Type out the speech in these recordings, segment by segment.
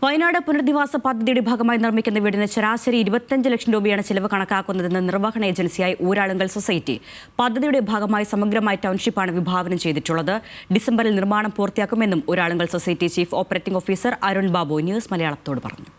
വയനാട് പുനരധിവാസ പദ്ധതിയുടെ ഭാഗമായി നിർമ്മിക്കുന്ന വീടിന് ശരാശരി 25 ലക്ഷം രൂപയാണ് ചിലവ് കണക്കാക്കുന്നതെന്ന് നിർവഹണ ഏജൻസിയായ ഊരാളുങ്കൽ സൊസൈറ്റി. പദ്ധതിയുടെ ഭാഗമായി സമഗ്രമായ ടൗൺഷിപ്പാണ് വിഭാവനം ചെയ്തിട്ടുള്ളത്. ഡിസംബറിൽ നിർമ്മാണം പൂർത്തിയാക്കുമെന്നും Uralungal society chief operating officer Arun Babu News മലയാളത്തോട് പറഞ്ഞു.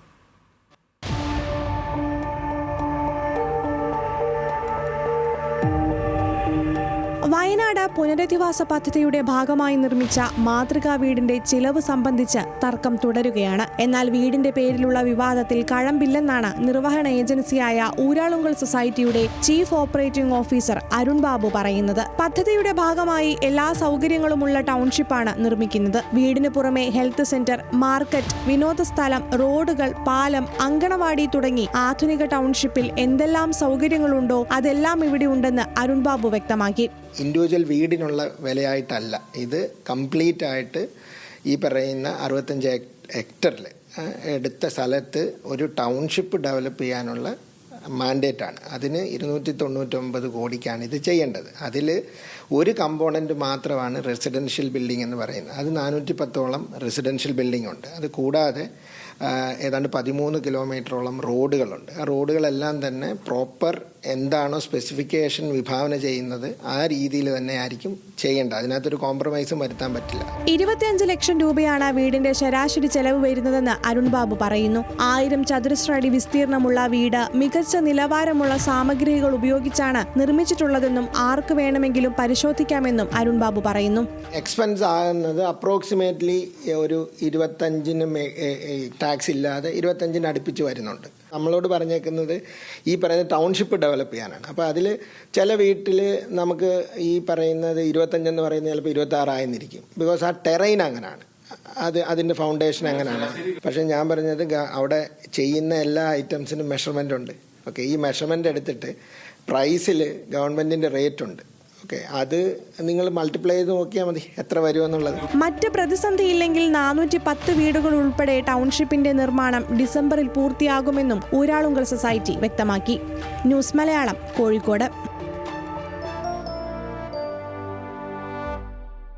വയനാട് പുനരധിവാസ പദ്ധതിയുടെ ഭാഗമായി നിർമ്മിച്ച മാതൃകാ വീടിന്റെ ചിലവ് സംബന്ധിച്ച് തർക്കം തുടരുകയാണ്. എന്നാൽ വീടിന്റെ പേരിലുള്ള വിവാദത്തിൽ കഴമ്പില്ലെന്നാണ് നിർവഹണ ഏജൻസിയായ ഊരാളുങ്കൽ സൊസൈറ്റിയുടെ chief operating officer Arun Babu പറയുന്നത്. പദ്ധതിയുടെ ഭാഗമായി എല്ലാ സൗകര്യങ്ങളുമുള്ള ടൗൺഷിപ്പാണ് നിർമ്മിക്കുന്നത്. വീടിന് പുറമെ ഹെൽത്ത് സെന്റർ, മാർക്കറ്റ്, വിനോദസ്ഥലം, റോഡുകൾ, പാലം, അങ്കണവാടി തുടങ്ങി ആധുനിക ടൗൺഷിപ്പിൽ എന്തെല്ലാം സൗകര്യങ്ങളുണ്ടോ അതെല്ലാം ഇവിടെ ഉണ്ടെന്ന് അരുൺ ബാബു വ്യക്തമാക്കി. ഇൻഡിവിജ്വൽ വീടിനുള്ള വിലയായിട്ടല്ല, ഇത് കംപ്ലീറ്റ് ആയിട്ട് ഈ പറയുന്ന 65 ഹെക്ടറിൽ എടുത്ത സ്ഥലത്ത് ഒരു ടൗൺഷിപ്പ് ഡെവലപ്പ് ചെയ്യാനുള്ള മാൻഡേറ്റാണ്. അതിന് 299 കോടിക്കാണ് ഇത് ചെയ്യേണ്ടത്. അതിൽ ഒരു കമ്പോണൻറ്റ് മാത്രമാണ് റെസിഡൻഷ്യൽ ബിൽഡിംഗ് എന്ന് പറയുന്നത്. അത് 410ഓളം റെസിഡൻഷ്യൽ ബിൽഡിംഗ് ഉണ്ട്. അത് കൂടാതെ ഏതാണ്ട് 13 കിലോമീറ്ററോളം റോഡുകളുണ്ട്. ആ റോഡുകളെല്ലാം തന്നെ പ്രോപ്പർ എന്താണോ സ്പെസിഫിക്കേഷൻ വിഭാവന ചെയ്യുന്നത് ആ രീതിയിൽ തന്നെ ആയിരിക്കും ചെയ്യേണ്ടത്. അതിനകത്തൊരു കോംപ്രമൈസും വരുത്താൻ പറ്റില്ല. 25 ലക്ഷം രൂപയാണ് വീടിന്റെ ശരാശരി ചെലവ് വരുന്നതെന്ന് അരുൺ ബാബു പറയുന്നു. 1000 ചതുരശ്ര അടി വിസ്തീർണമുള്ള വീട് മികച്ച നിലവാരമുള്ള സാമഗ്രികൾ ഉപയോഗിച്ചാണ് നിർമ്മിച്ചിട്ടുള്ളതെന്നും ആർക്ക് വേണമെങ്കിലും പരിശോധിക്കാമെന്നും അരുൺ ബാബു പറയുന്നു. എക്സ്പെൻസ് ആകുന്നത് അപ്രോക്സിമേറ്റ്ലി ഒരു 25 ടാക്സ് ഇല്ലാതെ 25 അടുപ്പിച്ച് വരുന്നുണ്ട്. നമ്മളോട് പറഞ്ഞേക്കുന്നത് ഈ പറയുന്ന ടൗൺഷിപ്പ് ഡെവലപ്പ് ചെയ്യാനാണ്. അപ്പോൾ അതിൽ ചില വീട്ടിൽ നമുക്ക് ഈ പറയുന്നത് 25 എന്ന് പറയുന്നത് ചിലപ്പോൾ 26 ആയെന്നിരിക്കും. ബിക്കോസ് ആ ടെറൈൻ അങ്ങനെയാണ്, അതിൻ്റെ ഫൗണ്ടേഷൻ അങ്ങനെയാണ്. പക്ഷേ ഞാൻ പറഞ്ഞത് അവിടെ ചെയ്യുന്ന എല്ലാ ഐറ്റംസിനും മെഷർമെൻ്റ് ഉണ്ട്. ഓക്കെ, ഈ മെഷർമെൻ്റ് എടുത്തിട്ട് പ്രൈസിൽ ഗവൺമെൻറ്റിൻ്റെ റേറ്റ് ഉണ്ട്. ഓക്കെ, അത് നിങ്ങൾ മൾട്ടിപ്ലൈ ചെയ്ത് നോക്കിയാൽ മതി എത്ര വരുമെന്നുള്ളത്. മറ്റ് പ്രതിസന്ധിയില്ലെങ്കിൽ 410 വീടുകൾ ഉൾപ്പെടെ ടൗൺഷിപ്പിന്റെ നിർമ്മാണം ഡിസംബറിൽ പൂർത്തിയാകുമെന്നും ഊരാളുങ്കൽ സൊസൈറ്റി വ്യക്തമാക്കി. ന്യൂസ് മലയാളം, കോഴിക്കോട്.